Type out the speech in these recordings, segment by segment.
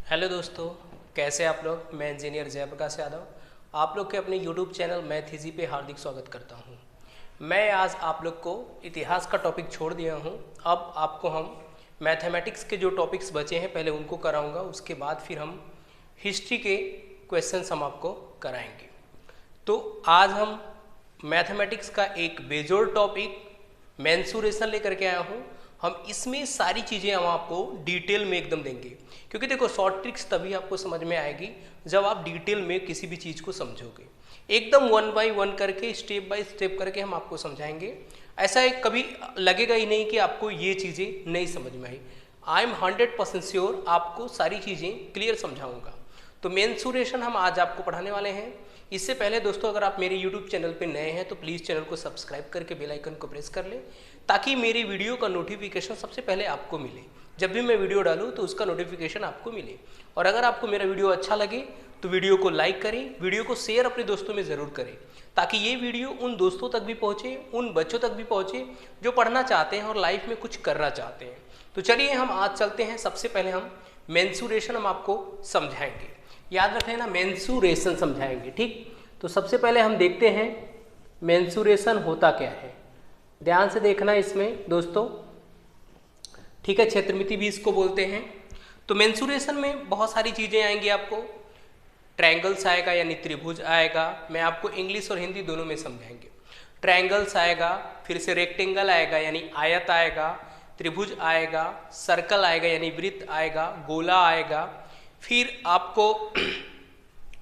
Hello दोस्तों, कैसे आप लोग। मैं इंजीनियर जयप्रकाश यादव आप लोग के अपने यूट्यूब चैनल मैथ इजी पे हार्दिक स्वागत करता हूं। मैं आज आप लोग को इतिहास का टॉपिक छोड़ दिया हूं। अब आपको हम मैथमेटिक्स के जो टॉपिक्स बचे हैं पहले उनको कराऊंगा, उसके बाद फिर हम हिस्ट्री के क्वेश्चंस हम आपको कराएंगे। तो आज हम मैथमेटिक्स का एक बेजोड़ टॉपिक मेंसुरेशन लेकर के आया हूँ। हम इसमें सारी चीज़ें हम आपको डिटेल में एकदम देंगे, क्योंकि देखो शॉर्ट ट्रिक्स तभी आपको समझ में आएगी जब आप डिटेल में किसी भी चीज़ को समझोगे। एकदम वन बाय वन करके स्टेप बाय स्टेप करके हम आपको समझाएंगे। ऐसा एक कभी लगेगा ही नहीं कि आपको ये चीज़ें नहीं समझ में आई। आई एम 100% श्योर आपको सारी चीज़ें क्लियर समझाऊंगा। तो मेंसुरेशन हम आज आपको पढ़ाने वाले हैं। इससे पहले दोस्तों, अगर आप मेरे YouTube चैनल पे नए हैं तो प्लीज़ चैनल को सब्सक्राइब करके बेल आइकन को प्रेस कर लें, ताकि मेरी वीडियो का नोटिफिकेशन सबसे पहले आपको मिले। जब भी मैं वीडियो डालूँ तो उसका नोटिफिकेशन आपको मिले। और अगर आपको मेरा वीडियो अच्छा लगे तो वीडियो को लाइक करें, वीडियो को शेयर अपने दोस्तों में ज़रूर करें, ताकि ये वीडियो उन दोस्तों तक भी पहुँचे, उन बच्चों तक भी पहुँचे जो पढ़ना चाहते हैं और लाइफ में कुछ करना चाहते हैं। तो चलिए हम आज चलते हैं। सबसे पहले हम मेंसुरेशन हम आपको समझाएंगे। याद रख लेना, मेंसुरेशन समझाएंगे, ठीक। तो सबसे पहले हम देखते हैं मेंसुरेशन होता क्या है। ध्यान से देखना इसमें दोस्तों, ठीक है। क्षेत्रमिति भी इसको बोलते हैं। तो मेंसुरेशन में बहुत सारी चीज़ें आएंगी आपको। ट्रायंगल्स आएगा यानी त्रिभुज आएगा। मैं आपको इंग्लिश और हिंदी दोनों में समझाएंगे। ट्रायंगल्स आएगा, फिर से रेक्टेंगल आएगा यानी आयत आएगा, त्रिभुज आएगा, सर्कल आएगा यानी वृत्त आएगा, गोला आएगा, फिर आपको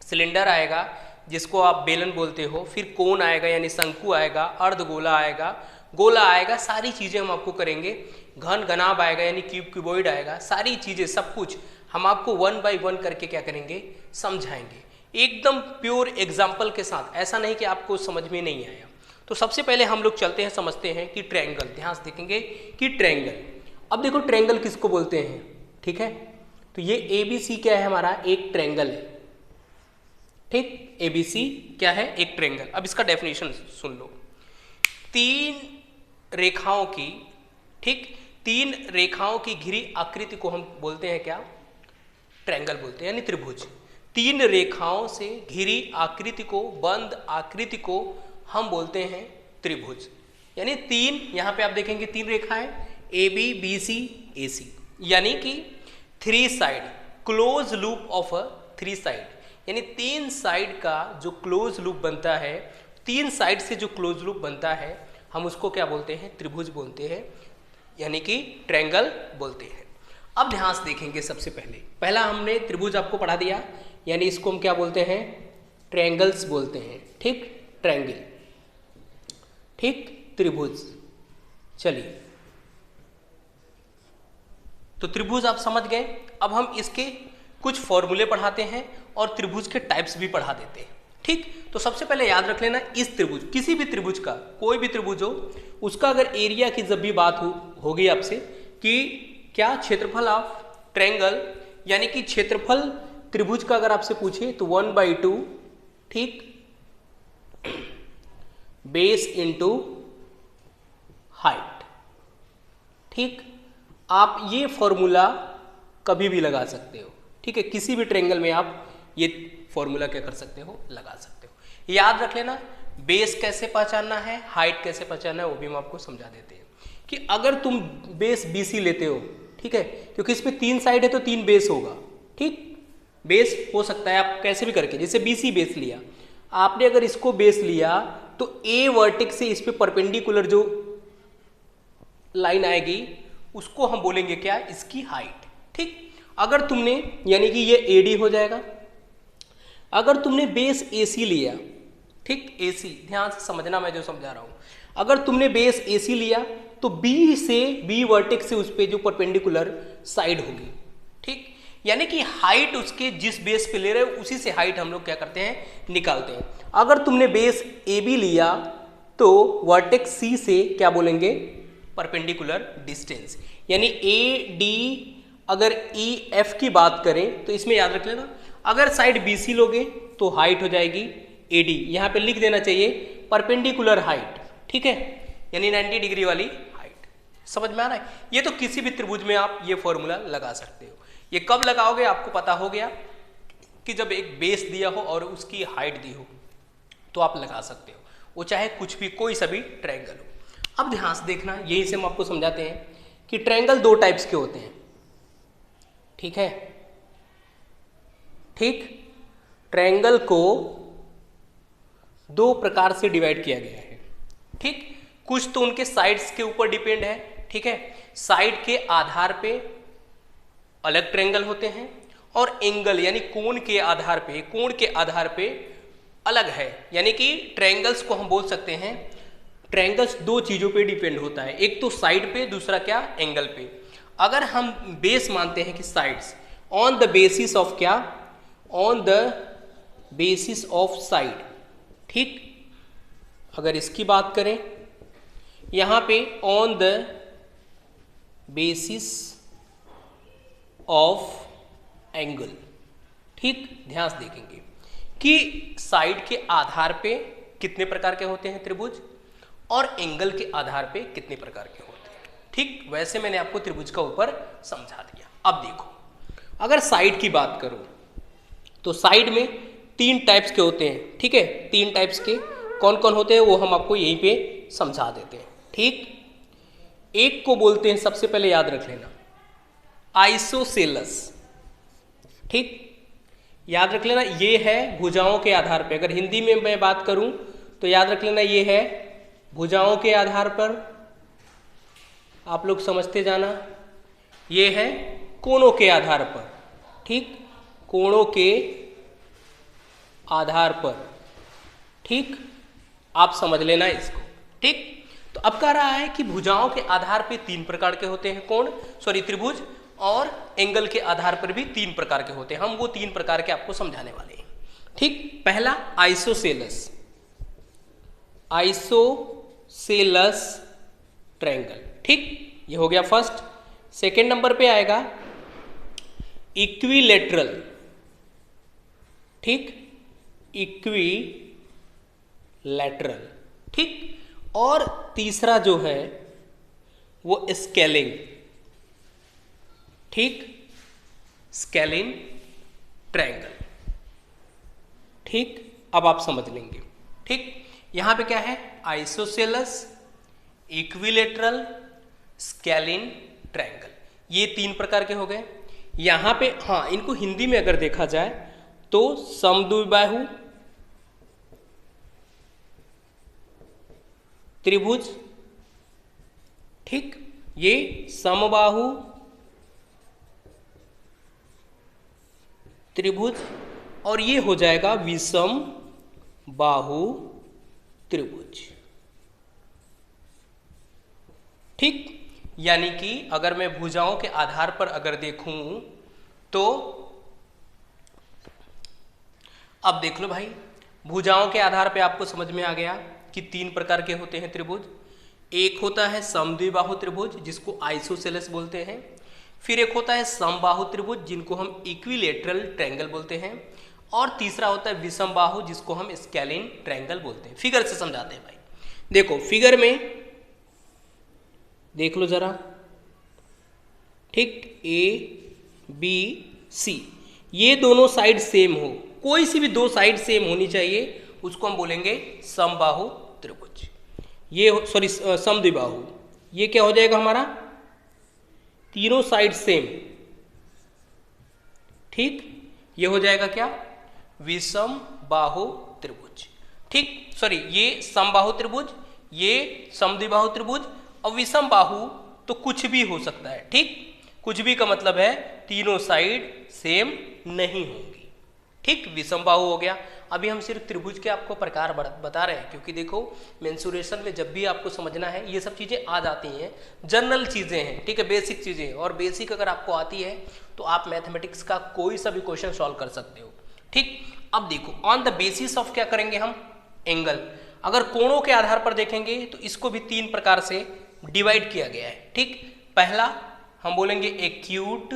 सिलेंडर आएगा जिसको आप बेलन बोलते हो, फिर कोन आएगा यानी शंकु आएगा, अर्धगोला आएगा, गोला आएगा। सारी चीज़ें हम आपको करेंगे। घन घनाभ आएगा यानी क्यूब, क्यूबॉइड आएगा। सारी चीज़ें सब कुछ हम आपको वन बाय वन करके क्या करेंगे, समझाएंगे, एकदम प्योर एग्जाम्पल के साथ। ऐसा नहीं कि आपको समझ में नहीं आया। तो सबसे पहले हम लोग चलते हैं, समझते हैं कि ट्रायंगल। ध्यान से देखेंगे कि ट्रायंगल, अब देखो ट्रायंगल किसको बोलते हैं, ठीक है। तो ये ABC क्या है, हमारा एक ट्रायंगल है, ठीक। ABC क्या है, एक ट्रायंगल। अब इसका डेफिनेशन सुन लो। तीन रेखाओं की, ठीक, तीन रेखाओं की घिरी आकृति को हम बोलते हैं क्या, ट्रायंगल बोलते हैं, यानी त्रिभुज। तीन रेखाओं से घिरी आकृति को, बंद आकृति को हम बोलते हैं त्रिभुज। यानी तीन, यहां पे आप देखेंगे तीन रेखाएं AB BC AC, यानी कि three side, close loop of a three side, यानी तीन साइड का जो क्लोज लूप बनता है, तीन साइड से जो क्लोज लूप बनता है, हम उसको क्या बोलते हैं, त्रिभुज बोलते हैं, यानी कि ट्रायंगल बोलते हैं। अब ध्यान से देखेंगे। सबसे पहला हमने त्रिभुज आपको पढ़ा दिया, यानी इसको हम क्या बोलते हैं, ट्रायंगल्स बोलते हैं, ठीक। ट्रायंगल, ठीक, त्रिभुज। चलिए, तो त्रिभुज आप समझ गए। अब हम इसके कुछ फॉर्मूले पढ़ाते हैं और त्रिभुज के टाइप्स भी पढ़ा देते हैं, ठीक। तो सबसे पहले याद रख लेना, इस त्रिभुज, किसी भी त्रिभुज का, कोई भी त्रिभुज हो, उसका अगर एरिया की जब भी बात होगी आपसे कि क्या क्षेत्रफल ऑफ ट्रायंगल, यानी कि क्षेत्रफल त्रिभुज का अगर आपसे पूछे तो 1/2, ठीक, बेस इंटू हाइट, ठीक। आप ये फॉर्मूला कभी भी लगा सकते हो, ठीक है। किसी भी ट्रायंगल में आप ये फॉर्मूला क्या कर सकते हो, लगा सकते हो। याद रख लेना, बेस कैसे पहचानना है, हाइट कैसे पहचानना है, वो भी हम आपको समझा देते हैं। कि अगर तुम बेस BC लेते हो, ठीक है, क्योंकि इसमें तीन साइड है तो तीन बेस होगा, ठीक। बेस हो सकता है आप कैसे भी करके, जैसे BC बेस लिया आपने, अगर इसको बेस लिया तो A वर्टेक्स से इस पे परपेंडिकुलर जो लाइन आएगी उसको हम बोलेंगे क्या, इसकी हाइट, ठीक। अगर तुमने, यानी कि ये AD हो जाएगा। अगर तुमने बेस AC लिया, ठीक, AC, ध्यान से समझना मैं जो समझा रहा हूं। अगर तुमने बेस AC लिया तो B वर्टेक्स से उस पे जो परपेंडिकुलर साइड होगी, ठीक। यानी कि हाइट उसके जिस बेस पे ले रहे हो उसी से हाइट हम लोग क्या करते हैं, निकालते हैं। अगर तुमने बेस AB लिया तो वर्टेक्स C से क्या बोलेंगे, परपेंडिकुलर डिस्टेंस, यानी AD। अगर EF की बात करें तो इसमें याद रख लेना, अगर साइड BC लोगे तो हाइट हो जाएगी AD, यहाँ पे लिख देना चाहिए परपेंडिकुलर हाइट, ठीक है, यानी 90 डिग्री वाली हाइट। समझ में आ रहा है। ये तो किसी भी त्रिभुज में आप ये फॉर्मूला लगा सकते हो। ये कब लगाओगे आपको पता हो गया कि जब एक बेस दिया हो और उसकी हाइट दी हो तो आप लगा सकते हो, वो चाहे कुछ भी कोई सा भी ट्रायंगल हो। अब ध्यान से देखना, यही से हम आपको समझाते हैं कि ट्रायंगल दो टाइप्स के होते हैं, ठीक है। ठीक, ट्रायंगल को दो प्रकार से डिवाइड किया गया है, ठीक। कुछ तो उनके साइड्स के ऊपर डिपेंड है, ठीक है। साइड के आधार पे अलग ट्रायंगल होते हैं और एंगल यानी कोण के आधार पे अलग है। यानी कि ट्रायंगल्स को हम बोल सकते हैं, ट्रायंगल्स दो चीजों पे डिपेंड होता है, एक तो साइड पे, दूसरा क्या, एंगल पे। अगर हम बेस मानते हैं कि sides, on the basis of क्या, on the basis of side, ठीक। अगर इसकी बात करें यहां पे on the basis of angle, ठीक। ध्यान से देखेंगे कि साइड के आधार पे कितने प्रकार के होते हैं त्रिभुज और एंगल के आधार पे कितने प्रकार के होते हैं, ठीक। वैसे मैंने आपको त्रिभुज का ऊपर समझा दिया। अब देखो, अगर साइड की बात करूं तो साइड में तीन टाइप्स के होते हैं, ठीक है। तीन टाइप्स के कौन कौन होते हैं वो हम आपको यहीं पे समझा देते हैं, ठीक। एक को बोलते हैं, सबसे पहले याद रख लेना, आइसोसेलस, ठीक। याद रख लेना, ये है भुजाओं के आधार पे। अगर हिंदी में मैं बात करूं तो याद रख लेना, ये है भुजाओं के आधार पर, आप लोग समझते जाना। ये है कोणों के आधार पर, ठीक, कोणों के आधार पर, ठीक। आप समझ लेना इसको, ठीक। तो अब कह रहा है कि भुजाओं के आधार पे तीन प्रकार के होते हैं त्रिभुज, और एंगल के आधार पर भी तीन प्रकार के होते हैं। हम वो तीन प्रकार के आपको समझाने वाले हैं, ठीक। पहला आइसोसेलस, आइसोसेलस ट्रायंगल, ठीक। ये हो गया फर्स्ट। सेकेंड नंबर पे आएगा इक्विलेटरल, ठीक, इक्विलैटरल, ठीक। और तीसरा जो है वो स्केलिंग, ठीक, स्केलिंग ट्रायंगल, ठीक। अब आप समझ लेंगे, ठीक। यहां पे क्या है, आइसोसेलस, इक्विलेटरल, स्केलिन ट्रायंगल, ये तीन प्रकार के हो गए। यहां पे हाँ, इनको हिंदी में अगर देखा जाए तो समद्विबाहु त्रिभुज, ठीक, ये समबाहु त्रिभुज, और ये हो जाएगा विषम बाहु त्रिभुज, ठीक। यानी कि अगर मैं भुजाओं के आधार पर अगर देखूं तो अब देख लो भाई, भुजाओं के आधार पे आपको समझ में आ गया कि तीन प्रकार के होते हैं त्रिभुज। एक होता है समद्विबाहु त्रिभुज जिसको आइसोसेलस बोलते हैं, फिर एक होता है समबाहु त्रिभुज जिनको हम इक्विलेटरल ट्रायंगल बोलते हैं, और तीसरा होता है विषम बाहु जिसको हम स्केलिन ट्रायंगल बोलते हैं। फिगर से समझाते हैं भाई। देखो फिगर में देख लो जरा, ठीक, ए बी सी, ये दोनों साइड सेम हो, कोई सी भी दो साइड सेम होनी चाहिए, उसको हम बोलेंगे समबाहु त्रिभुज। ये सॉरी समद्विबाहु, ये क्या हो जाएगा हमारा, तीनों साइड सेम, ठीक, ये हो जाएगा क्या, विषम बाहु त्रिभुज, ठीक। सॉरी, ये समबाहु त्रिभुज, ये समद्विबाहु त्रिभुज, और विषम बाहु तो कुछ भी हो सकता है, ठीक। कुछ भी का मतलब है तीनों साइड सेम नहीं होंगी, ठीक, विषम बाहु हो गया। अभी हम सिर्फ त्रिभुज के आपको प्रकार बता रहे हैं, क्योंकि देखो मेंसुरेशन में जब भी आपको समझना है ये सब चीज़ें आ जाती हैं, जनरल चीज़ें हैं, ठीक है, बेसिक चीज़ें, और बेसिक अगर आपको आती है तो आप मैथमेटिक्स का कोई सा भी क्वेश्चन सॉल्व कर सकते हो, ठीक। अब देखो ऑन द बेसिस ऑफ क्या करेंगे हम, एंगल। अगर कोणों के आधार पर देखेंगे तो इसको भी तीन प्रकार से डिवाइड किया गया है, ठीक। पहला हम बोलेंगे एक्यूट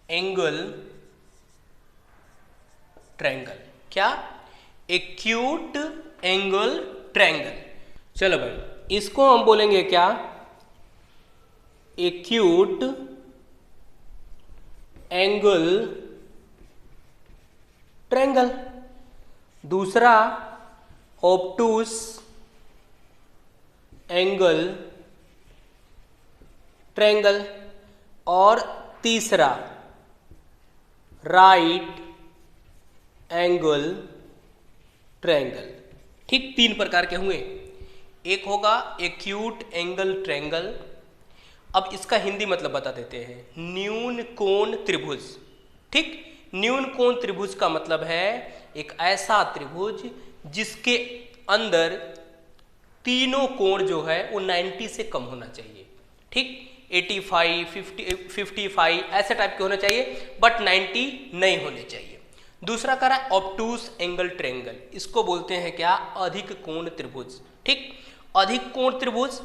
एंगल ट्रायंगल, क्या, एक्यूट एंगल ट्रायंगल। चलो भाई, इसको हम बोलेंगे क्या, एक्यूट एंगल ट्रायंगल, दूसरा ऑब्टूस एंगल ट्रायंगल, और तीसरा राइट एंगल ट्रायंगल। ठीक, तीन प्रकार के हुए। एक होगा एक्यूट एंगल ट्रायंगल। अब इसका हिंदी मतलब बता देते हैं, न्यून कोण त्रिभुज। ठीक, न्यून कोण त्रिभुज का मतलब है एक ऐसा त्रिभुज जिसके अंदर तीनों कोण जो है वो 90 से कम होना चाहिए। ठीक, 85, 50, 55 ऐसे टाइप के होने चाहिए, बट 90 नहीं होने चाहिए। दूसरा कह रहा है ऑब्टूस एंगल ट्रायंगल, इसको बोलते हैं क्या, अधिक कोण त्रिभुज। ठीक, अधिक कोण त्रिभुज,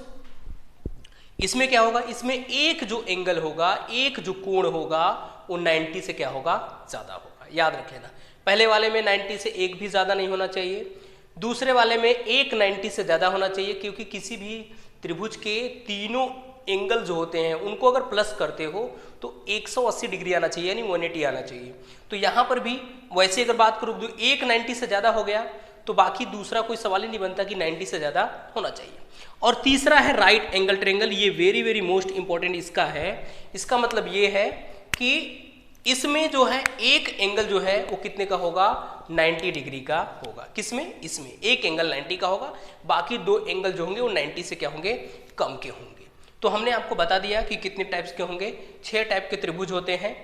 इसमें क्या होगा, इसमें एक जो एंगल होगा, एक जो कोण होगा वो 90 से क्या होगा, ज्यादा होगा। याद रख लेना, पहले वाले में 90 से एक भी ज्यादा नहीं होना चाहिए, दूसरे वाले में एक 90 से ज्यादा होना चाहिए, क्योंकि किसी भी त्रिभुज के तीनों एंगल जो होते हैं उनको अगर प्लस करते हो तो 180 डिग्री आना चाहिए, यानी 180 आना चाहिए। तो यहाँ पर भी वैसे अगर बात करूँ तो एक 90 से ज़्यादा हो गया तो बाकी दूसरा कोई सवाल ही नहीं बनता कि 90 से ज़्यादा होना चाहिए। और तीसरा है राइट एंगल ट्रायंगल, ये वेरी वेरी मोस्ट इंपॉर्टेंट इसका है। इसका मतलब ये है कि इसमें जो है एक एंगल जो है वो कितने का होगा, 90 डिग्री का होगा। किसमें, इसमें एक एंगल 90 का होगा, बाकी दो एंगल जो होंगे वो 90 से क्या होंगे, कम के होंगे। तो हमने आपको बता दिया कि कितने टाइप्स के होंगे, 6 टाइप के त्रिभुज होते हैं।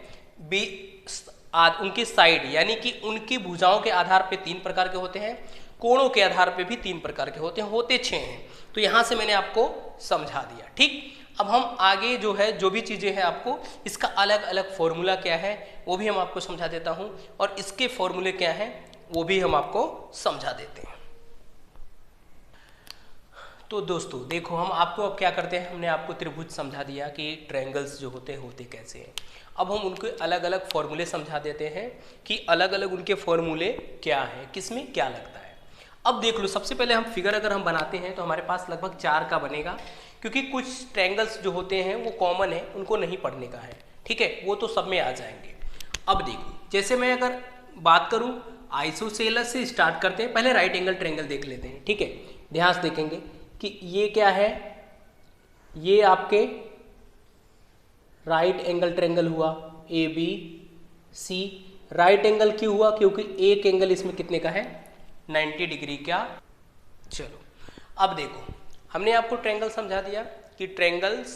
उनकी साइड यानी कि उनकी भुजाओं के आधार पे 3 प्रकार के होते हैं, कोणों के आधार पे भी 3 प्रकार के होते हैं, होते 6 हैं। तो यहाँ से मैंने आपको समझा दिया। ठीक, अब हम आगे जो है जो भी चीज़ें हैं आपको इसका अलग अलग फॉर्मूला क्या है वो भी हम आपको समझा देता हूँ, और इसके फॉर्मूले क्या हैं वो भी हम आपको समझा देते हैं। तो दोस्तों देखो, हम आपको अब क्या करते हैं, हमने आपको त्रिभुज समझा दिया कि ट्रायंगल्स जो होते कैसे हैं। अब हम उनके अलग अलग फॉर्मूले समझा देते हैं कि अलग अलग उनके फॉर्मूले क्या हैं, किसमें क्या लगता है। अब देख लो, सबसे पहले हम फिगर अगर हम बनाते हैं तो हमारे पास लगभग 4 का बनेगा, क्योंकि कुछ ट्रायंगल्स जो होते हैं वो कॉमन है, उनको नहीं पढ़ने का है। ठीक है, वो तो सब में आ जाएंगे। अब देखो, जैसे मैं अगर बात करूँ आइसोसेलस से स्टार्ट करते हैं, पहले राइट एंगल ट्रायंगल देख लेते हैं। ठीक है, ध्यान से देखेंगे कि ये क्या है, ये आपके right angle triangle A B C सी। राइट एंगल क्यों हुआ, क्योंकि एक एंगल इसमें कितने का है, 90 डिग्री का। चलो अब देखो, हमने आपको ट्रायंगल समझा दिया कि ट्रायंगल्स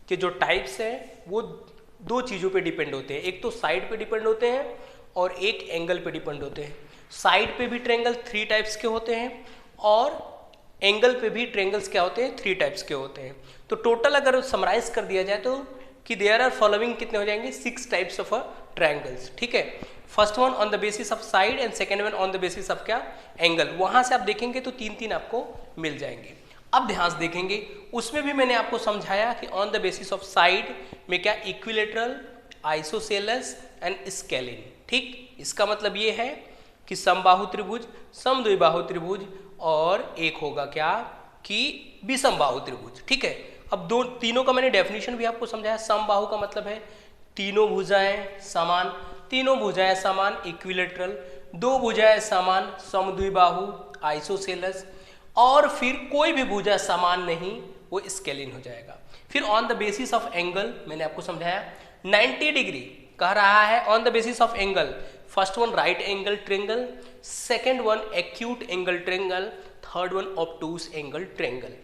के जो टाइप्स हैं वो 2 चीज़ों पे डिपेंड होते हैं, एक तो साइड पे डिपेंड होते हैं और एक एंगल पे डिपेंड होते हैं। साइड पे भी ट्रायंगल 3 टाइप्स के होते हैं और एंगल पे भी ट्रायंगल्स क्या होते हैं, 3 टाइप्स के होते हैं। तो टोटल अगर समराइज कर दिया जाए तो कि देयर आर फॉलोइंग कितने हो जाएंगे, 6 टाइप्स ऑफ ट्रायंगल्स। ठीक है, first one on the basis of side and second one on the basis of क्या, एंगल। वहां से आप देखेंगे तो 3-3 आपको मिल जाएंगे। अब ध्यान से देखेंगे, उसमें भी मैंने आपको समझाया कि on the basis of side में क्या, इक्विलेटरल, आइसोसेलस एंड स्केलिन। ठीक, इसका मतलब ये है कि समबाहु त्रिभुज, समद्विबाहु त्रिभुज और एक होगा क्या कि विषमबाहु त्रिभुज। ठीक है, अब तीनों का मैंने डेफिनेशन भी आपको समझाया। समबाहु का मतलब है तीनों भुजाएं समान, तीनों भुजाएं समान इक्विलेटरल, 2 भुजाएं समान समद्विबाहु आइसोसेलस, और फिर कोई भी भुजा समान नहीं वो स्केलिन हो जाएगा। फिर on the basis of angle मैंने आपको समझाया 90 डिग्री कह रहा है on the basis of angle. First one right angle triangle, second one acute angle triangle, third one obtuse angle triangle.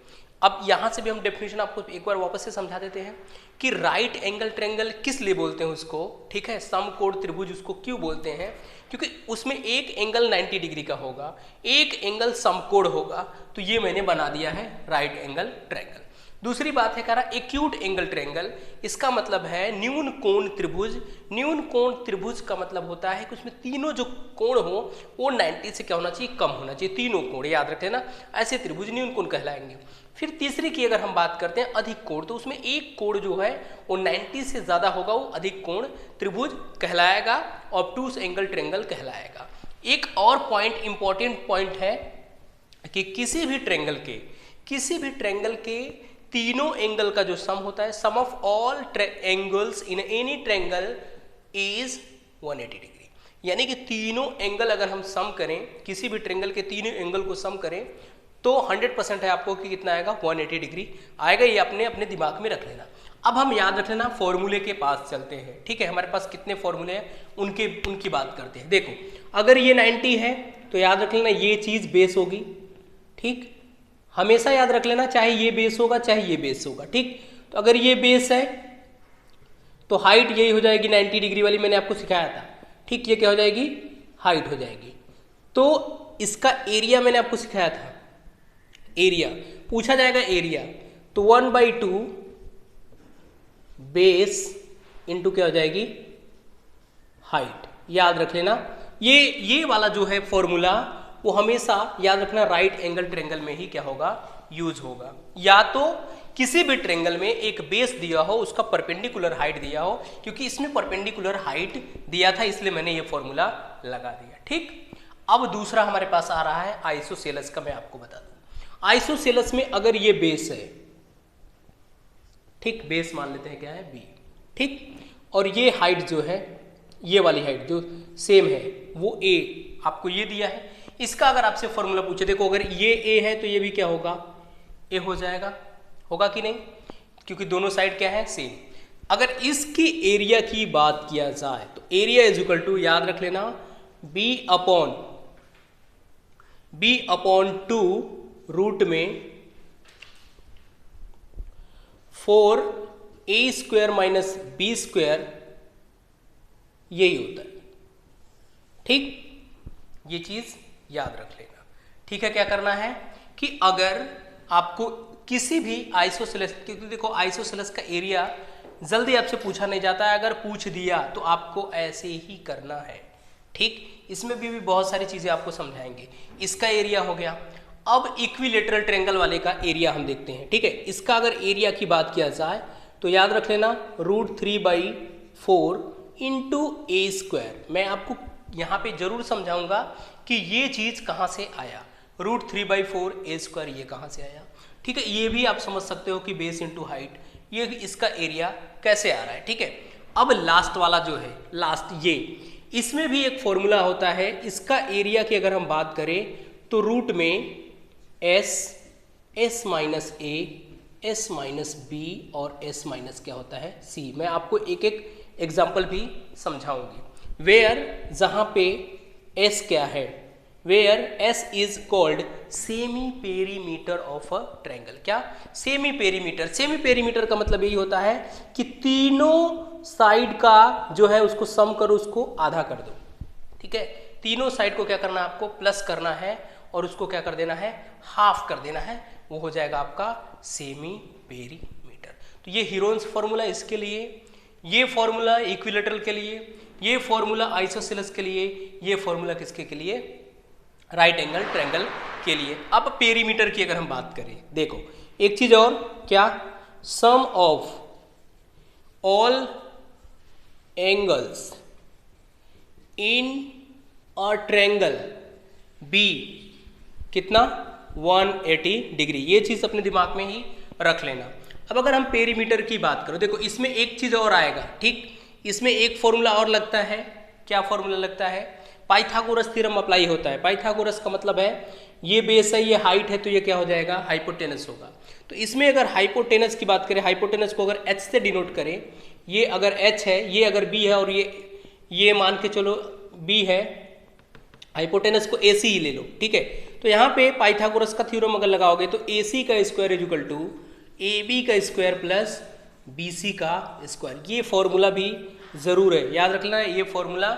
अब यहाँ से भी हम डेफिनेशन आपको एक बार वापस से समझा देते हैं कि राइट एंगल ट्रायंगल किस लिए बोलते हैं उसको। ठीक है, समकोण त्रिभुज उसको क्यों बोलते हैं, क्योंकि उसमें एक एंगल 90 डिग्री का होगा, एक एंगल समकोण होगा, तो ये मैंने बना दिया है राइट एंगल ट्रायंगल। दूसरी बात है कह रहा एक्यूट एंगल ट्रायंगल, इसका मतलब है न्यून कोण त्रिभुज। न्यून कोण त्रिभुज का मतलब होता है कि उसमें तीनों जो कोण हो वो 90 से क्या होना चाहिए, कम होना चाहिए। तीनों कोण याद रखते हैं ना, ऐसे त्रिभुज न्यून कोण कहलाएंगे। फिर तीसरी की अगर हम बात करते हैं अधिक कोण, तो उसमें एक कोण जो है वो 90 से ज्यादा होगा, वो अधिक कोण त्रिभुज कहलाएगा, ऑब्टूस एंगल ट्रायंगल कहलाएगा। एक और पॉइंट, इंपॉर्टेंट पॉइंट है कि किसी भी ट्रायंगल के तीनों एंगल का जो सम होता है, sum of all angles in any triangle is 180 degree. यानी कि तीनों एंगल अगर हम सम करें, किसी भी ट्रायंगल के तीनों एंगल को सम करें तो 100% है आपको कि कितना आएगा, 180 डिग्री आएगा। ये अपने अपने दिमाग में रख लेना। अब हम याद रख लेना, फॉर्मूले के पास चलते हैं। ठीक है, हमारे पास कितने फॉर्मूले हैं उनकी बात करते हैं। देखो अगर ये 90 है तो याद रख लेना ये चीज़ बेस होगी। ठीक, हमेशा याद रख लेना, चाहे ये बेस होगा चाहे ये बेस होगा। ठीक, तो अगर ये बेस है तो हाइट यही हो जाएगी 90 डिग्री वाली, मैंने आपको सिखाया था। ठीक, ये क्या हो जाएगी, हाइट हो जाएगी। तो इसका एरिया मैंने आपको सिखाया था, एरिया पूछा जाएगा एरिया, तो 1/2 बेस इंटू क्या हो जाएगी, हाइट। याद रख लेना ये वाला जो है फॉर्मूला वो हमेशा याद रखना राइट एंगल ट्रायंगल में ही क्या होगा, यूज होगा। या तो किसी भी ट्रायंगल में एक बेस दिया हो, उसका परपेंडिकुलर हाइट दिया हो, क्योंकि इसमें परपेंडिकुलर हाइट दिया था इसलिए मैंने ये फॉर्मूला लगा दिया। ठीक, अब दूसरा हमारे पास आ रहा है आइसोसेलेस का, मैं आपको बता दूं। आइसोसेलेस में अगर ये बेस है, ठीक, बेस मान लेते हैं क्या है, बी। ठीक, और ये हाइट जो है, ये वाली हाइट जो सेम है वो ए, आपको ये दिया है। इसका अगर आपसे फॉर्मूला पूछे, देखो अगर ये ए है तो ये भी क्या होगा, ए हो जाएगा, होगा कि नहीं, क्योंकि दोनों साइड क्या है, सेम। अगर इसकी एरिया की बात किया जाए तो एरिया इज इक्वल टू, याद रख लेना, बी अपॉन 2 रूट में 4a² माइनस b², यही होता है। ठीक, ये चीज याद रख लेना। ठीक है, क्या करना है कि अगर आपको किसी भी आइसोसेलेस, क्योंकि देखो आइसोसेलेस का एरिया जल्दी आपसे पूछा नहीं जाता है, अगर पूछ दिया तो आपको ऐसे ही करना है। ठीक, इसमें भी बहुत सारी चीजें आपको समझाएंगे। इसका एरिया हो गया। अब इक्विलेटरल ट्रायंगल वाले का एरिया हम देखते हैं। ठीक है, इसका अगर एरिया की बात किया जाए तो याद रख लेना √3/4 इंटू a²। मैं आपको यहाँ पे जरूर समझाऊंगा कि ये चीज कहाँ से आया, √3/4 a², ये कहाँ से आया। ठीक है, ये भी आप समझ सकते हो कि बेस इंटू हाइट, ये इसका एरिया कैसे आ रहा है। ठीक है, अब लास्ट वाला जो है, लास्ट ये, इसमें भी एक फॉर्मूला होता है। इसका एरिया की अगर हम बात करें तो रूट में s minus a, s minus b और s माइनस क्या होता है, c। मैं आपको एक एक एग्जाम्पल भी समझाऊंगी। वेयर, जहां पे s क्या है, where s is called semi perimeter of a triangle. क्या, सेमी पेरीमीटर। सेमी पेरीमीटर का मतलब यही होता है कि तीनों साइड का जो है उसको सम करो, उसको आधा कर दो। ठीक है, तीनों साइड को क्या करना है, आपको प्लस करना है और उसको क्या कर देना है, हाफ कर देना है, वो हो जाएगा आपका सेमी पेरीमीटर। तो ये हीरोन्स फॉर्मूला इसके लिए, ये फॉर्मूला इक्विलेटरल के लिए, ये फॉर्मूला आइसोसेलेस के लिए, ये फॉर्मूला किसके के लिए, राइट एंगल ट्रायंगल के लिए। अब पेरीमीटर की अगर हम बात करें, देखो एक चीज और, क्या, sum of all angles in a triangle be कितना, 180 डिग्री। ये चीज अपने दिमाग में ही रख लेना। अब अगर हम पेरीमीटर की बात करो, देखो इसमें एक चीज और आएगा। ठीक, इसमें एक फॉर्मूला और लगता है। क्या फॉर्मूला लगता है, पाइथागोरस थ्योरम अप्लाई होता है। पाइथागोरस का मतलब है ये बेस है, ये हाइट है, तो ये क्या हो जाएगा, हाइपोटेनस होगा। तो इसमें अगर हाइपोटेनस की बात करें, हाइपोटेनस को अगर h से डिनोट करें, ये अगर h है, ये अगर b है और ये मान के चलो b है, हाइपोटेनस को AC ही ले लो। ठीक है, तो यहाँ पे पाइथागोरस का थ्योरम अगर लगाओगे तो AC का square is equal to AB का स्क्वायर प्लस BC का स्क्वायर। ये फॉर्मूला भी जरूर है, याद रखना, ये फॉर्मूला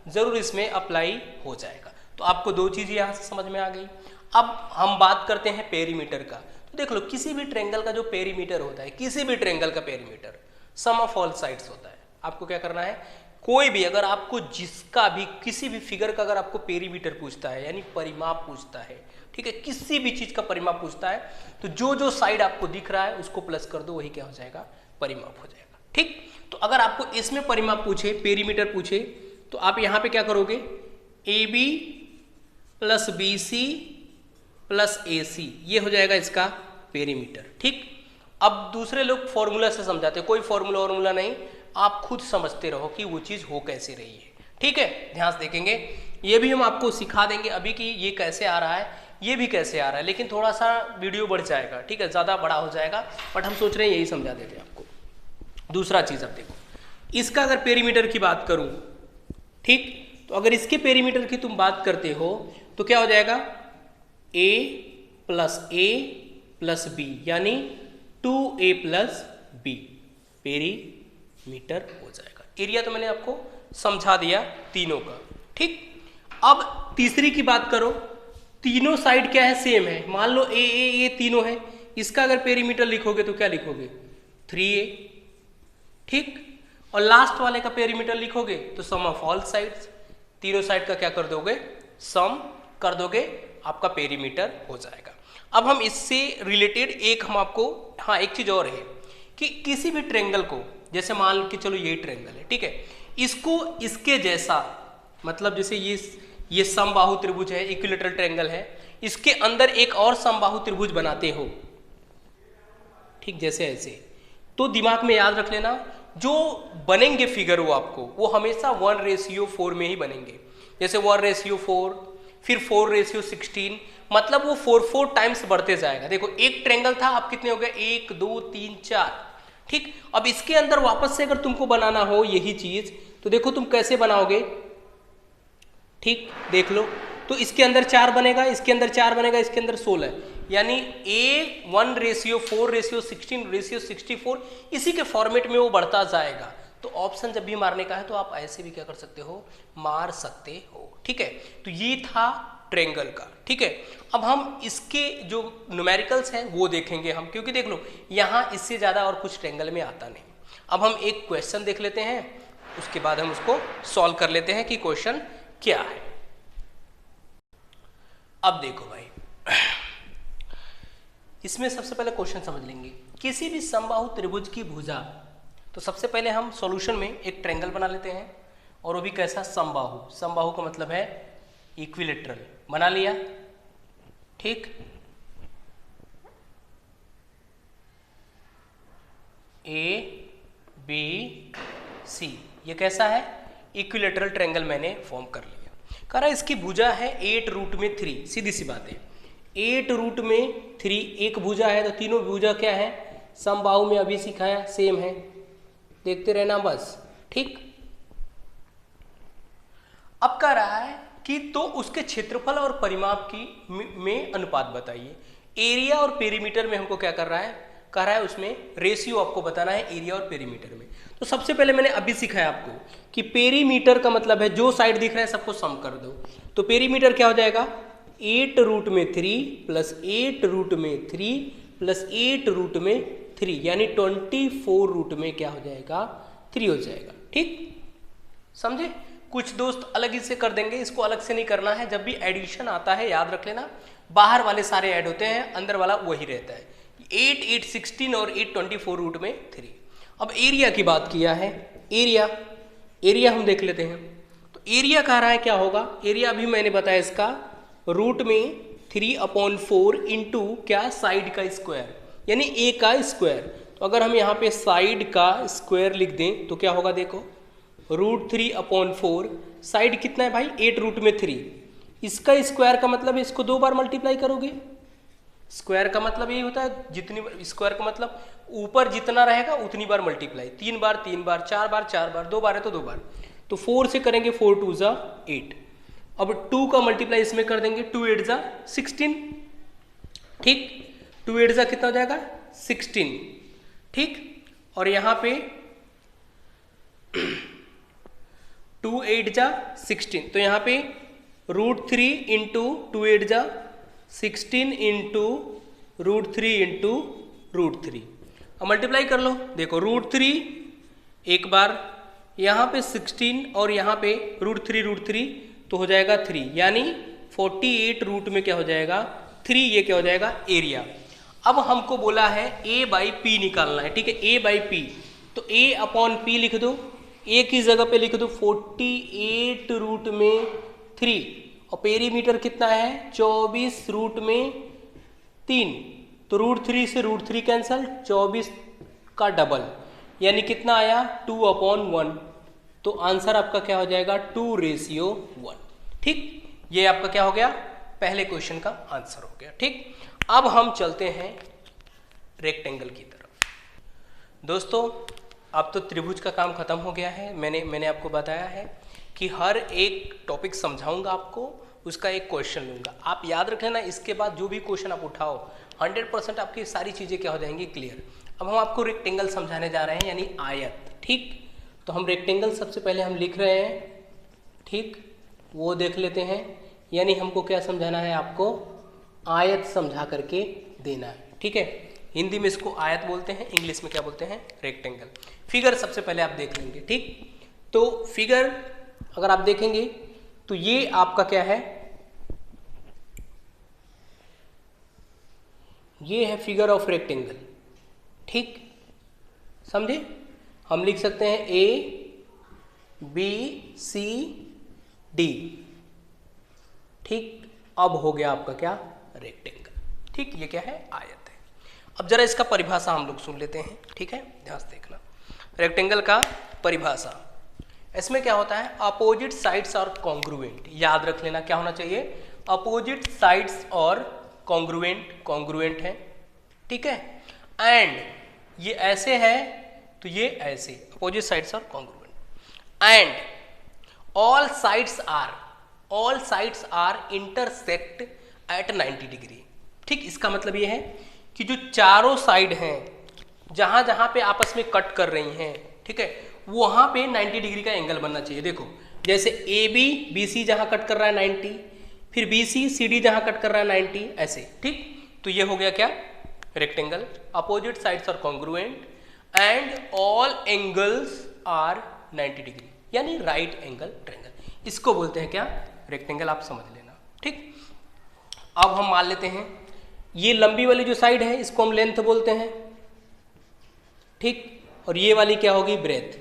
जरूर इसमें अप्लाई हो जाएगा। तो आपको दो चीज़ यहाँ से समझ में आ गई। अब हम बात करते हैं पेरीमीटर का। तो देख लो, किसी भी ट्रायंगल का जो पेरीमीटर होता है, किसी भी ट्रायंगल का perimeter sum of all sides होता है। आपको क्या करना है, कोई भी अगर आपको जिसका भी किसी भी फिगर का अगर आपको पेरीमीटर पूछता है, यानी परिमाप पूछता है, ठीक है, किसी भी चीज का परिमाप पूछता है, तो जो जो साइड आपको दिख रहा है उसको प्लस कर दो, वही क्या हो जाएगा, परिमाप हो जाएगा। ठीक, तो अगर आपको इसमें परिमाप पूछे, पेरीमीटर पूछे, तो आप यहाँ पे क्या करोगे, AB plus BC plus AC, ये हो जाएगा इसका पेरीमीटर। ठीक, अब दूसरे लोग फॉर्मूला से समझाते हैं, कोई फॉर्मूला नहीं, आप खुद समझते रहो कि वो चीज़ हो कैसे रही है। ठीक है, ध्यान से देखेंगे, ये भी हम आपको सिखा देंगे अभी कि ये कैसे आ रहा है, ये भी कैसे आ रहा है, लेकिन थोड़ा सा वीडियो बढ़ जाएगा, ठीक है, ज़्यादा बड़ा हो जाएगा, बट हम सोच रहे हैं यही समझा देते हैं आपको। दूसरा चीज़ अब देखो, इसका अगर पेरीमीटर की बात करूँ, ठीक, तो अगर इसके पेरीमीटर की तुम बात करते हो तो क्या हो जाएगा, a प्लस बी, यानी 2a प्लस बी पेरीमीटर हो जाएगा। एरिया तो मैंने आपको समझा दिया तीनों का। ठीक, अब तीसरी की बात करो, तीनों साइड क्या है, सेम है, मान लो ए तीनों है, इसका अगर पेरीमीटर लिखोगे तो क्या लिखोगे, 3a। ठीक, और लास्ट वाले का पेरीमीटर लिखोगे तो सम ऑफ ऑल साइड्स, तीनों साइड का क्या कर दोगे, सम कर दोगे, आपका पेरीमीटर हो जाएगा। अब हम इससे रिलेटेड एक हम आपको, हाँ एक चीज और है कि किसी भी ट्रेंगल को, जैसे मान के चलो ये ट्रेंगल है, ठीक है, इसको इसके जैसा, मतलब जैसे ये समबाहु त्रिभुज है, इक्विलैटरल ट्रायंगल है, इसके अंदर एक और समबाहु त्रिभुज बनाते हो, ठीक, जैसे ऐसे, तो दिमाग में याद रख लेना जो बनेंगे फिगर वो आपको, वो हमेशा 1:4 में ही बनेंगे। जैसे 1:4, फिर 4:16, मतलब वो 4 टाइम्स बढ़ते जाएगा। देखो एक ट्रायंगल था, अब कितने हो गए, 1 2 3 4। ठीक, अब इसके अंदर वापस से अगर तुमको बनाना हो यही चीज, तो देखो तुम कैसे बनाओगे, ठीक, देख लो, तो इसके अंदर 4 बनेगा, इसके अंदर 4 बनेगा, इसके अंदर 16, यानी a 1:4:16:64, इसी के फॉर्मेट में वो बढ़ता जाएगा। तो ऑप्शन जब भी मारने का है तो आप ऐसे भी क्या कर सकते हो, मार सकते हो। ठीक है, तो ये था ट्रायंगल का। ठीक है, अब हम इसके जो न्यूमेरिकल्स हैं वो देखेंगे हम, क्योंकि देख लो यहाँ इससे ज़्यादा और कुछ ट्रायंगल में आता नहीं। अब हम एक क्वेश्चन देख लेते हैं, उसके बाद हम उसको सॉल्व कर लेते हैं कि क्वेश्चन क्या है। अब देखो भाई, इसमें सबसे पहले क्वेश्चन समझ लेंगे, किसी भी समबाहु त्रिभुज की भुजा, तो सबसे पहले हम सॉल्यूशन में एक ट्रायंगल बना लेते हैं, और वो भी कैसा, समबाहु। समबाहु का मतलब है इक्विलैटरल, बना लिया। ठीक, ABC, ये कैसा है, इक्विलैटरल ट्रायंगल मैंने फॉर्म कर लिया। कह रहा है इसकी भुजा है 8√3, सीधी सी बात है, 8√3 एक भुजा है, तो तीनों भुजा क्या है, समबाहु में अभी सिखाया, सेम है, देखते रहना बस। ठीक, अब कह रहा है कि तो उसके क्षेत्रफल और परिमाप की में अनुपात बताइए। एरिया और पेरीमीटर में हमको क्या कर रहा है, कह रहा है उसमें रेशियो आपको बताना है एरिया और पेरीमीटर में। तो सबसे पहले मैंने अभी सिखाया आपको कि पेरीमीटर का मतलब है जो साइड दिख रहा है सबको सम कर दो। तो पेरीमीटर क्या हो जाएगा, 8√3 प्लस 8√3 प्लस 8√3, यानी 24 में क्या हो जाएगा, 3 हो जाएगा। ठीक, समझे। कुछ दोस्त अलग ही से कर देंगे, इसको अलग से नहीं करना है। जब भी एडिशन आता है याद रख लेना, बाहर वाले सारे ऐड होते हैं, अंदर वाला वही रहता है। 8 8 16 और 8 24√3। अब एरिया की बात किया है, एरिया हम देख लेते हैं। तो एरिया कह रहा है क्या होगा, एरिया भी मैंने बताया इसका रूट में 3/4 इंटू क्या, साइड का स्क्वायर, यानी ए का स्क्वायर। तो अगर हम यहाँ पे साइड का स्क्वायर लिख दें तो क्या होगा, देखो √3/4, साइड कितना है भाई, 8√3, इसका स्क्वायर का मतलब है इसको 2 बार मल्टीप्लाई करोगे। स्क्वायर का मतलब यही होता है, जितनी स्क्वायर का मतलब ऊपर जितना रहेगा उतनी बार मल्टीप्लाई, 3 बार 3 बार, 4 बार 4 बार, 2 बार है तो 2 बार। तो 4 से करेंगे 4 2 ज़ा 8, अब 2 का मल्टीप्लाई इसमें कर देंगे, 2 8 ज़ा 16। ठीक, 2 8 ज़ा कितना हो जाएगा, 16। ठीक, और यहाँ पे 2 8 ज़ा 16, तो यहाँ पे √3 इंटू 2 8 ज़ा 16 इंटू √3 इंटू √3, अब मल्टीप्लाई कर लो। देखो √3 एक बार, यहाँ पे 16 और यहाँ पे √3 तो हो जाएगा 3, यानी 48 रूट में क्या हो जाएगा, 3, ये क्या हो जाएगा, एरिया। अब हमको बोला है a/p निकालना है। ठीक है, a/p, तो a/p लिख दो, a की जगह पे लिख दो 48 रूट में 3, और पेरीमीटर कितना है, 24 रूट में 3, तो √3 से √3 कैंसल, 24 का डबल, यानी कितना आया 2/1, तो आंसर आपका क्या हो जाएगा 2:1। ठीक, ये आपका क्या हो गया, पहले क्वेश्चन का आंसर हो गया। ठीक, अब हम चलते हैं रेक्टेंगल की तरफ। दोस्तों अब तो त्रिभुज का काम खत्म हो गया है। मैंने आपको बताया है कि हर एक टॉपिक समझाऊंगा आपको, उसका एक क्वेश्चन लूंगा। आप याद रख लेना, इसके बाद जो भी क्वेश्चन आप उठाओ 100% आपकी सारी चीज़ें क्या हो जाएंगी, क्लियर। अब हम आपको रेक्टेंगल समझाने जा रहे हैं, यानी आयत। ठीक, तो हम रेक्टेंगल सबसे पहले हम लिख रहे हैं। ठीक, वो देख लेते हैं। यानी हमको क्या समझाना है, आपको आयत समझा करके देना है। ठीक है, हिंदी में इसको आयत बोलते हैं, इंग्लिश में क्या बोलते हैं, रेक्टेंगल। फिगर सबसे पहले आप देख लेंगे। ठीक, तो फिगर अगर आप देखेंगे तो ये आपका क्या है, ये है फिगर ऑफ रेक्टेंगल। ठीक, समझे, हम लिख सकते हैं ABCD। ठीक, अब हो गया आपका क्या, रेक्टेंगल। ठीक, ये क्या है, आयत है। अब जरा इसका परिभाषा हम लोग सुन लेते हैं। ठीक है, ध्यान से देखना, रेक्टेंगल का परिभाषा। इसमें क्या होता है, अपोजिट साइड्स और कॉन्ग्रुएंट। याद रख लेना क्या होना चाहिए, अपोजिट साइड्स और कॉन्ग्रुएंट है। ठीक है, एंड ये ऐसे है तो ये ऐसे, अपोजिट साइड्स और congruent. And all sides are intersect at 90 degree. ठीक, इसका मतलब ये है कि जो चारों साइड हैं, जहां जहां पे आपस में कट कर रही हैं, ठीक है, वहां पे 90 डिग्री का एंगल बनना चाहिए। देखो, जैसे ABBC जहां कट कर रहा है 90, फिर BCCD जहां कट कर रहा है 90, ऐसे। ठीक, तो ये हो गया क्या, rectangle. Opposite sides are congruent and all angles are 90 degree, यानी राइट एंगल ट्रायंगल। इसको बोलते हैं क्या, रेक्टेंगल। आप समझ लेना। ठीक, अब हम मान लेते हैं ये लंबी वाली जो साइड है इसको हम लेंथ बोलते हैं। ठीक, और ये वाली क्या होगी, ब्रेथ।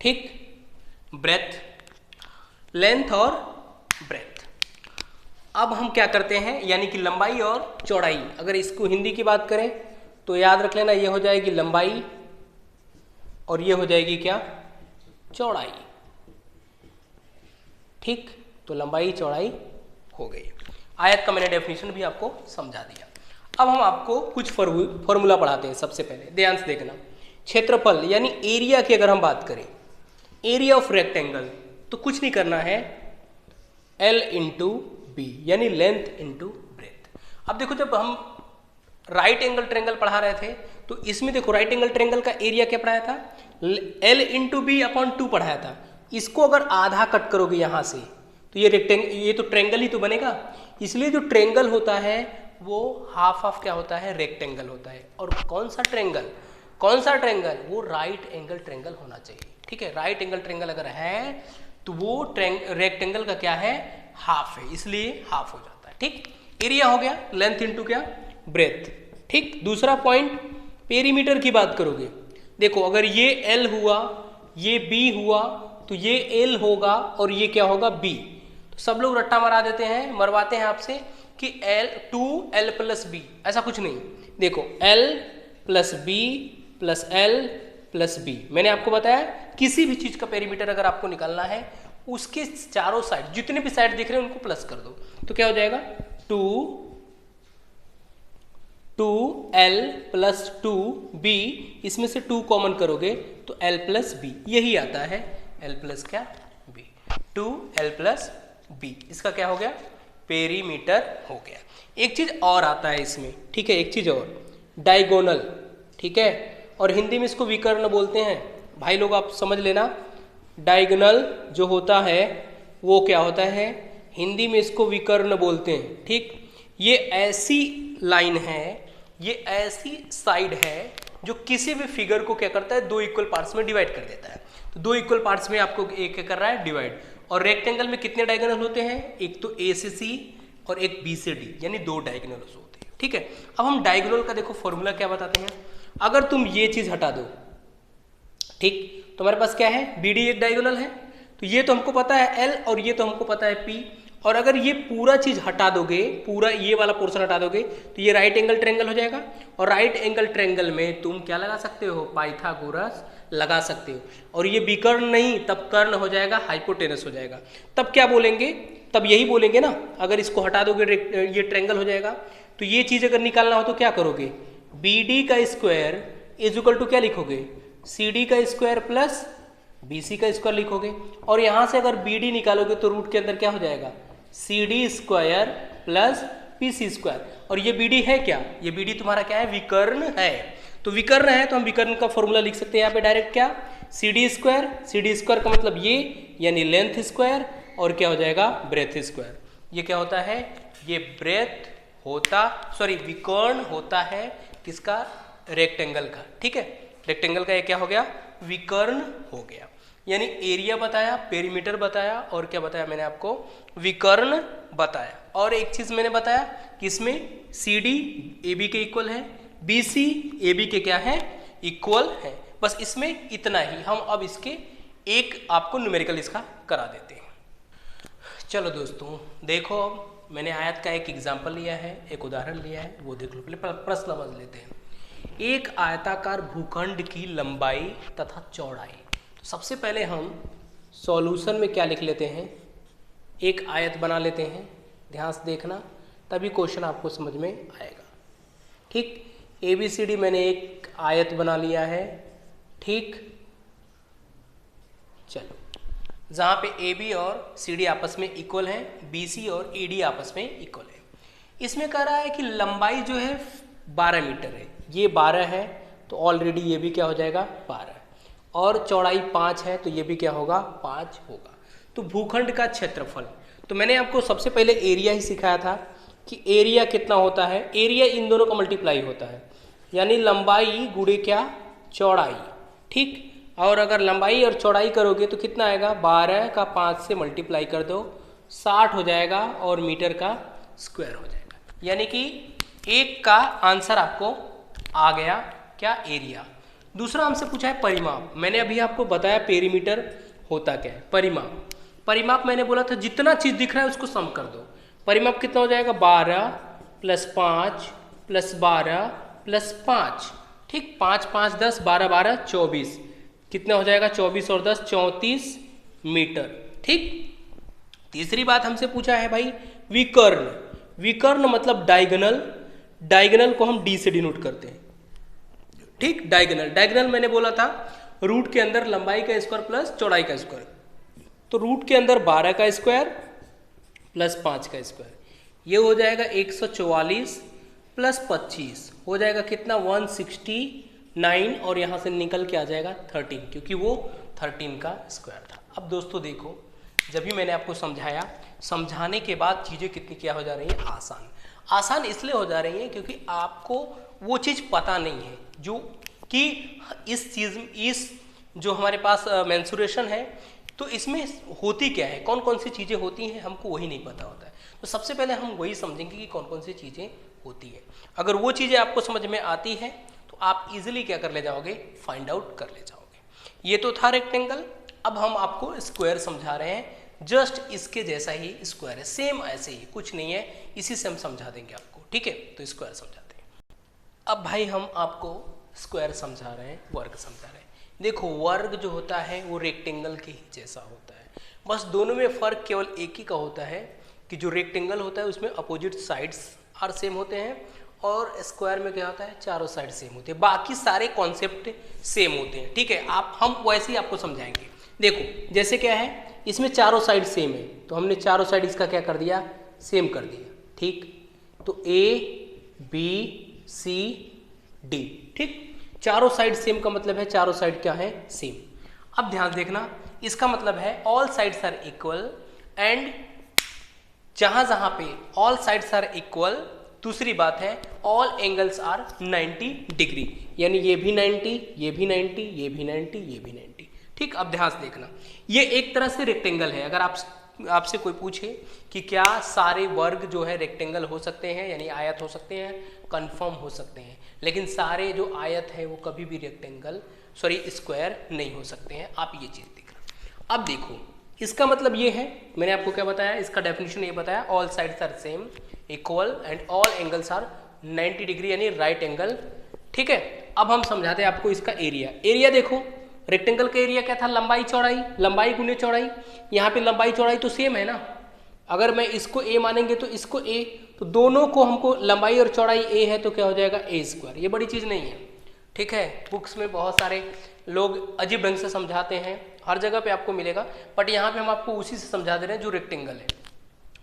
ठीक, ब्रेथ, लेंथ और ब्रेथ। अब हम क्या करते हैं, यानी कि लंबाई और चौड़ाई। अगर इसको हिंदी की बात करें तो याद रख लेना, ये हो जाएगी लंबाई और ये हो जाएगी क्या, चौड़ाई। ठीक, तो लंबाई चौड़ाई हो गई। आयत का मैंने डेफिनेशन भी आपको समझा दिया। अब हम आपको कुछ फॉर्मूला पढ़ाते हैं। सबसे पहले ध्यान से देखना, क्षेत्रफल यानी एरिया की अगर हम बात करें, एरिया ऑफ रेक्टेंगल, तो कुछ नहीं करना है, L इंटू बी, यानी लेंथ इंटू ब्रेथ। अब देखो, जब हम राइट एंगल ट्रायंगल पढ़ा रहे थे तो इसमें देखो राइट एंगल ट्रायंगल का एरिया क्या पढ़ाया था, L इंटू बी अपॉन 2 पढ़ाया था। इसको अगर आधा कट करोगे यहाँ से तो ये तो ट्रायंगल ही तो बनेगा। इसलिए जो ट्रायंगल होता है वो हाफ क्या होता है, रेक्टेंगल होता है। और कौन सा ट्रायंगल, वो राइट एंगल ट्रायंगल होना चाहिए। ठीक है, राइट एंगल ट्रायंगल अगर है तो वो रेक्टेंगल का क्या है, हाफ है, इसलिए हाफ हो जाता है। ठीक, एरिया हो गया, लेंथ इंटू क्या, ब्रेथ। ठीक, दूसरा पॉइंट, पेरीमीटर की बात करोगे, देखो अगर ये L हुआ, ये B हुआ, तो ये L होगा और ये क्या होगा, B। तो सब लोग रट्टा मरवाते हैं आपसे कि 2L प्लस B, ऐसा कुछ नहीं। देखो L plus B plus L plus B, मैंने आपको बताया किसी भी चीज का पेरीमीटर अगर आपको निकालना है, उसके चारों साइड जितने भी साइड दिख रहे हैं उनको प्लस कर दो, तो क्या हो जाएगा 2L प्लस 2B, इसमें से 2 कॉमन करोगे तो L प्लस B, यही आता है L प्लस क्या B, 2L प्लस B, इसका क्या हो गया, पेरीमीटर हो गया। एक चीज और आता है इसमें, ठीक है, एक चीज और, डायगोनल। ठीक है, और हिंदी में इसको विकर्ण बोलते हैं। भाई लोग आप समझ लेना, डायगोनल जो होता है वो क्या होता है, हिंदी में इसको विकर्ण बोलते हैं। ठीक, ये ऐसी लाइन है, ये ऐसी साइड है जो किसी भी फिगर को क्या करता है, 2 इक्वल पार्ट्स में डिवाइड कर देता है। तो 2 इक्वल पार्ट्स में आपको एक क्या कर रहा है, डिवाइड। और रेक्टेंगल में कितने डायगोनल होते हैं, एक तो A से C और एक B से D, यानी 2 डायगोनल्स होते हैं। ठीक है, अब हम डायगोनल का देखो फॉर्मूला क्या बताते हैं। अगर तुम ये चीज हटा दो, ठीक, तो हमारे पास क्या है, BD एक डायगोनल है, तो ये तो हमको पता है L और ये तो हमको पता है P, और अगर ये पूरा चीज़ हटा दोगे, पूरा ये वाला पोर्शन हटा दोगे तो ये राइट एंगल ट्रायंगल हो जाएगा। और राइट एंगल ट्रायंगल में तुम क्या लगा सकते हो, पाइथागोरस लगा सकते हो। और ये विकर्ण नहीं, तब कर्ण हो जाएगा, हाइपोटेनस हो जाएगा। तब क्या बोलेंगे, तब यही बोलेंगे ना, अगर इसको हटा दोगे ये ट्रायंगल हो जाएगा। तो ये चीज़ अगर निकालना हो तो क्या करोगे, बी डी का स्क्वायर इज इक्वल टू क्या लिखोगे, सी डी का स्क्वायर प्लस बी सी का स्क्वायर लिखोगे। और यहाँ से अगर बी डी निकालोगे तो रूट के अंदर क्या हो जाएगा, C D square plus P C square. और ये बी डी है क्या, ये बी डी तुम्हारा क्या है, विकर्ण है। तो विकर्ण है तो हम विकर्ण का फॉर्मूला लिख सकते हैं यहाँ पे डायरेक्ट, क्या, सी डी स्क्वायर का मतलब ये, यानी लेंथ स्क्वायर, और क्या हो जाएगा, ब्रेथ स्क्वायर। ये क्या होता है, ये ब्रेथ होता, सॉरी विकर्ण होता है किसका, रेक्टेंगल का। ठीक है, रेक्टेंगल का ये क्या हो गया, विकर्ण हो गया। यानी एरिया बताया, पेरीमीटर बताया, और क्या बताया मैंने आपको, विकर्ण बताया। और एक चीज मैंने बताया कि इसमें सी डी ए बी के इक्वल है, बी सी ए बी के क्या है, इक्वल है। बस इसमें इतना ही, हम अब इसके एक आपको न्यूमेरिकल इसका करा देते हैं। चलो दोस्तों देखो, मैंने आयत का एक एग्जाम्पल लिया है, एक उदाहरण लिया है, वो देख लो। पहले प्रश्न समझ लेते हैं। एक आयताकार भूखंड की लंबाई तथा चौड़ाई। तो सबसे पहले हम सॉल्यूशन में क्या लिख लेते हैं, एक आयत बना लेते हैं। ध्यान से देखना, तभी क्वेश्चन आपको समझ में आएगा। ठीक, ए बी सी डी मैंने एक आयत बना लिया है। ठीक, चलो, जहाँ पे ए बी और सी डी आपस में इक्वल है, बी सी और ई डी आपस में इक्वल है। इसमें कह रहा है कि लंबाई जो है 12 मीटर है, ये 12 है तो ऑलरेडी ये भी क्या हो जाएगा, 12, और चौड़ाई 5 है तो ये भी क्या होगा, 5 होगा। तो भूखंड का क्षेत्रफल, तो मैंने आपको सबसे पहले एरिया ही सिखाया था कि एरिया कितना होता है, एरिया इन दोनों का मल्टीप्लाई होता है, यानी लंबाई गुणे क्या, चौड़ाई। ठीक, और अगर लंबाई और चौड़ाई करोगे तो कितना आएगा, 12 का 5 से मल्टीप्लाई कर दो, 60 हो जाएगा, और मीटर का स्क्वायर हो जाएगा। यानी कि एक का आंसर आपको आ गया, क्या, एरिया। दूसरा हमसे पूछा है परिमाप। मैंने अभी आपको बताया पेरीमीटर होता क्या है, परिमाप। परिमाप मैंने बोला था जितना चीज दिख रहा है उसको सम कर दो। परिमाप कितना हो जाएगा, 12 + 5 + 12 + 5। ठीक, 5 × 5 = 10, 12 × 12 = 24। कितना हो जाएगा, 24 और 10 34 मीटर। ठीक, तीसरी बात हमसे पूछा है भाई विकर्ण। विकर्ण मतलब डायगोनल, डायगोनल को हम डी से डिनोट करते हैं। ठीक, डायगोनल, डायगोनल मैंने बोला था रूट के अंदर लंबाई का स्क्वायर प्लस चौड़ाई का स्क्वायर। तो रूट के अंदर 12 का स्क्वायर प्लस 5 का स्क्वायर, ये हो जाएगा 144 + 25 हो जाएगा कितना, 169, और यहाँ से निकल के आ जाएगा 13, क्योंकि वो 13 का स्क्वायर था। अब दोस्तों देखो, जब भी मैंने आपको समझाया, समझाने के बाद चीज़ें कितनी क्या हो जा रही हैं, आसान। आसान इसलिए हो जा रही हैं क्योंकि आपको वो चीज़ पता नहीं है जो कि इस चीज़, इस जो हमारे पास मेंसुरेशन है, तो इसमें होती क्या है, कौन कौन सी चीज़ें होती हैं, हमको वही नहीं पता होता है। तो सबसे पहले हम वही समझेंगे कि कौन कौन सी चीज़ें होती हैं। अगर वो चीज़ें आपको समझ में आती हैं तो आप इजीली क्या कर ले जाओगे, फाइंड आउट कर ले जाओगे। ये तो था रेक्टेंगल। अब हम आपको स्क्वायर समझा रहे हैं, जस्ट इसके जैसा ही स्क्वायर है, सेम ऐसे ही, कुछ नहीं है, इसी से हम समझा देंगे आपको। ठीक है, तो स्क्वायर समझाते हैं। अब भाई हम आपको स्क्वायर समझा रहे हैं, वर्ग समझा रहे हैं। देखो, वर्ग जो होता है वो रेक्टेंगल के ही जैसा होता है, बस दोनों में फ़र्क केवल एक ही का होता है कि जो रेक्टेंगल होता है उसमें अपोजिट साइड्स आर सेम होते हैं, और स्क्वायर में क्या होता है, चारों साइड सेम होते हैं। बाकी सारे कॉन्सेप्ट सेम होते हैं। ठीक है, हम वैसे ही आपको समझाएंगे। देखो, जैसे क्या है, इसमें चारों साइड सेम है, तो हमने चारों साइड इसका क्या कर दिया, सेम कर दिया। ठीक, तो A B C D, ठीक, चारों साइड सेम का मतलब है चारों साइड क्या है, सेम। अब ध्यान देखना, इसका मतलब है all sides are equal, and जहां जहां पे ऑल साइड्स आर इक्वल, दूसरी बात है ऑल एंगल्स आर 90 डिग्री, यानी ये भी 90, ये भी 90, ये भी 90, ये भी 90। ठीक, अब ध्यान से देखना, ये एक तरह से रेक्टेंगल है। अगर आपसे कोई पूछे कि क्या सारे वर्ग जो है रेक्टेंगल हो सकते हैं, यानी आयत हो सकते हैं, कंफर्म हो सकते हैं, लेकिन सारे जो आयत है वो कभी भी रेक्टेंगल, सॉरी, स्क्वायर नहीं हो सकते हैं। आप ये चीज़ देख रहे हो। अब देखो, इसका मतलब ये है, मैंने आपको क्या बताया, इसका डेफिनेशन ये बताया, all sides are same equal and all angles are 90 degree यानी राइट एंगल। ठीक है, अब हम समझाते हैं आपको इसका एरिया। एरिया देखो, रेक्टेंगल का एरिया क्या था, लंबाई चौड़ाई, लंबाई गुने चौड़ाई। यहाँ पे लंबाई चौड़ाई तो सेम है ना, अगर मैं इसको ए मानेंगे तो इसको ए, तो दोनों को हमको लंबाई और चौड़ाई ए है तो क्या हो जाएगा ए स्क्वायर। ये बड़ी चीज़ नहीं है, ठीक है। बुक्स में बहुत सारे लोग अजीब ढंग से समझाते हैं, हर जगह पे आपको मिलेगा, बट यहाँ पे हम आपको उसी से समझा दे रहे हैं जो रेक्टेंगल है।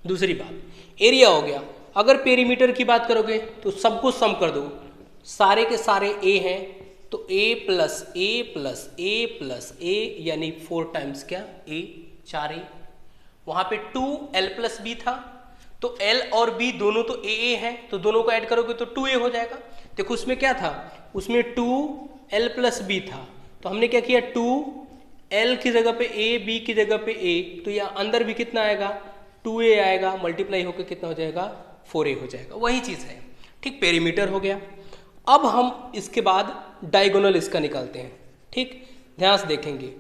दूसरी बात, एरिया हो गया। अगर पेरीमीटर की बात करोगे तो सबको सम कर दो, सारे के सारे ए हैं तो ए प्लस ए प्लस ए प्लस ए यानी 4 टाइम्स क्या ए, 4 ए। वहाँ पे 2l प्लस बी था तो l और b दोनों तो ए है, तो दोनों को ऐड करोगे तो 2a हो जाएगा। देखो उसमें क्या था, उसमें 2l प्लस बी था, तो हमने क्या किया 2l की जगह पे a, b की जगह पे a, तो यहाँ अंदर भी कितना आएगा 2a आएगा, मल्टीप्लाई होकर कितना हो जाएगा 4a हो जाएगा। वही चीज़ है, ठीक। पेरीमीटर हो गया। अब हम इसके बाद डायगोनल इसका निकालते हैं, ठीक। ध्यान से देखेंगे,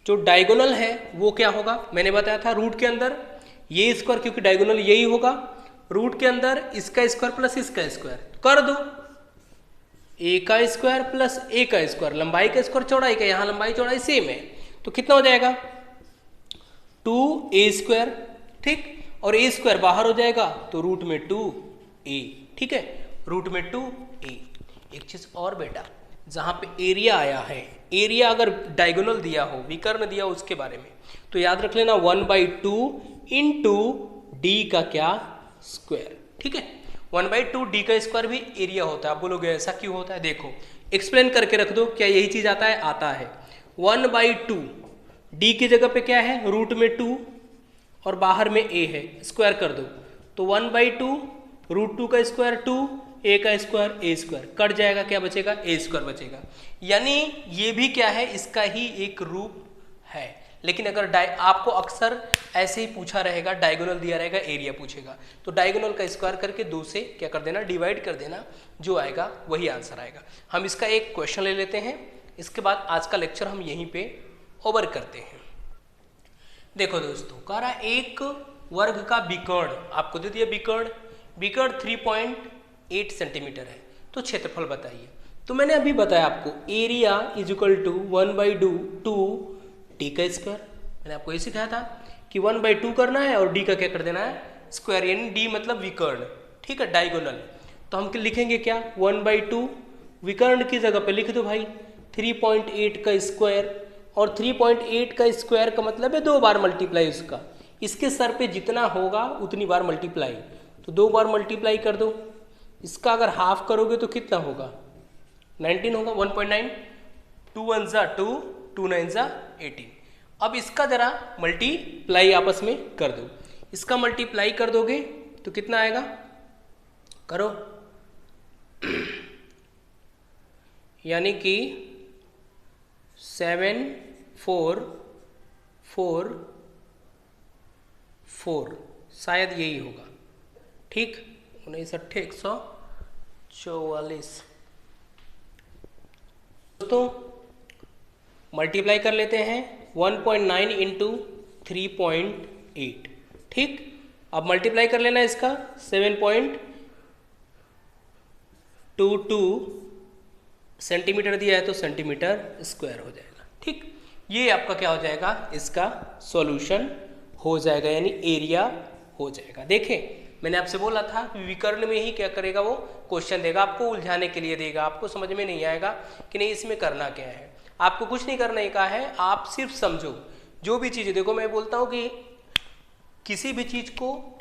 जो डायगोनल है वो क्या होगा, मैंने बताया था रूट के अंदर ये स्क्वायर, क्योंकि डायगोनल यही होगा, रूट के अंदर इसका स्क्वायर प्लस इसका स्क्वायर कर दो, ए का स्क्वायर प्लस ए का स्क्वायर, लंबाई का स्क्वायर चौड़ाई का, यहाँ लंबाई चौड़ाई सेम है तो कितना हो जाएगा 2a स्क्वायर, ठीक। और a स्क्वायर बाहर हो जाएगा तो रूट में 2a, ठीक है, रूट में 2a। एक चीज और बेटा, जहाँ पे एरिया आया है, एरिया अगर डायगोनल दिया हो, विकर्ण दिया हो उसके बारे में, तो याद रख लेना 1/2 इंटू डी का क्या स्क्वायर, ठीक है। 1/2 डी का स्क्वायर भी एरिया होता है। आप बोलोगे ऐसा क्यों होता है, देखो एक्सप्लेन करके रख दो, क्या यही चीज आता है, आता है। 1/2 डी की जगह पे क्या है, रूट में 2 और बाहर में a है, स्क्वायर कर दो तो 1/2 रूट 2 का स्क्वायर 2, a का स्क्वायर a स्क्वायर, कट जाएगा, क्या बचेगा a स्क्वायर बचेगा। यानी ये भी क्या है, इसका ही एक रूप है। लेकिन अगर आपको अक्सर ऐसे ही पूछा रहेगा, डायगोनल दिया रहेगा, एरिया पूछेगा, तो डायगोनल का स्क्वायर करके 2 से क्या कर देना, डिवाइड कर देना, जो आएगा वही आंसर आएगा। हम इसका एक क्वेश्चन ले लेते हैं, इसके बाद आज का लेक्चर हम यहीं पे ओवर करते हैं। देखो दोस्तों, कह रहा एक वर्ग का विकर्ण आपको दे दिया, विकर्ण 3.8 सेंटीमीटर है, तो क्षेत्रफल बताइए। तो मैंने अभी बताया आपको area is equal to 1/2 D का स्क्वायर। मैंने आपको ये सिखाया था कि 1/2 करना है और डी का क्या कर देना है स्क्वायर, यानी डी मतलब विकर्ण, ठीक है, डायगोनल। तो हम लिखेंगे क्या 1/2, विकर्ण की जगह पे लिख दो भाई 3.8 का स्क्वायर, और 3.8 का स्क्वायर का मतलब है 2 बार मल्टीप्लाई उसका, इसके सर पे जितना होगा उतनी बार मल्टीप्लाई, तो 2 बार मल्टीप्लाई कर दो। इसका अगर हाफ करोगे तो कितना होगा 19 होगा, 1.9, 2 1 जा 2, 2 9 जा 18। अब इसका जरा मल्टीप्लाई आपस में कर दो, इसका मल्टीप्लाई कर दोगे तो कितना आएगा, करो यानी कि 7 4 4 4, शायद यही होगा, ठीक, 19 8 144। दोस्तों मल्टीप्लाई कर लेते हैं 1.9 इंटू 3.8, ठीक। अब मल्टीप्लाई कर लेना इसका 7.22 सेंटीमीटर दिया है तो सेंटीमीटर स्क्वायर हो जाएगा, ठीक। ये आपका क्या हो जाएगा, इसका सॉल्यूशन हो जाएगा, यानी एरिया हो जाएगा। देखें मैंने आपसे बोला था विकर्ण में ही क्या करेगा, वो क्वेश्चन देगा, आपको उलझाने के लिए देगा, आपको समझ में नहीं आएगा कि नहीं इसमें करना क्या है, आपको कुछ नहीं करने का है, आप सिर्फ समझो जो भी चीज़। देखो मैं बोलता हूँ कि किसी भी चीज़ को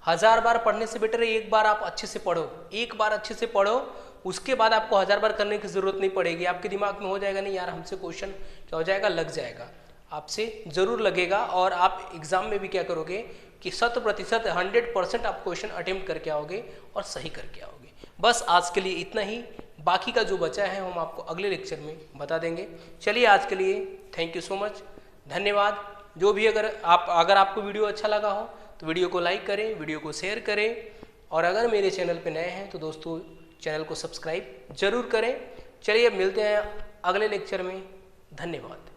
1000 बार पढ़ने से बेटर है एक बार आप अच्छे से पढ़ो, एक बार अच्छे से पढ़ो, उसके बाद आपको 1000 बार करने की ज़रूरत नहीं पड़ेगी। आपके दिमाग में हो जाएगा नहीं यार हमसे क्वेश्चन क्या हो जाएगा, लग जाएगा, आपसे ज़रूर लगेगा। और आप एग्ज़ाम में भी क्या करोगे कि 100% 100% आप क्वेश्चन अटेम्प्ट करके आओगे और सही करके आओगे। बस आज के लिए इतना ही, बाकी का जो बचा है हम आपको अगले लेक्चर में बता देंगे। चलिए आज के लिए थैंक यू सो मच, धन्यवाद। जो भी अगर आपको वीडियो अच्छा लगा हो तो वीडियो को लाइक करें, वीडियो को शेयर करें, और अगर मेरे चैनल पे नए हैं तो दोस्तों चैनल को सब्सक्राइब जरूर करें। चलिए अब मिलते हैं अगले लेक्चर में, धन्यवाद।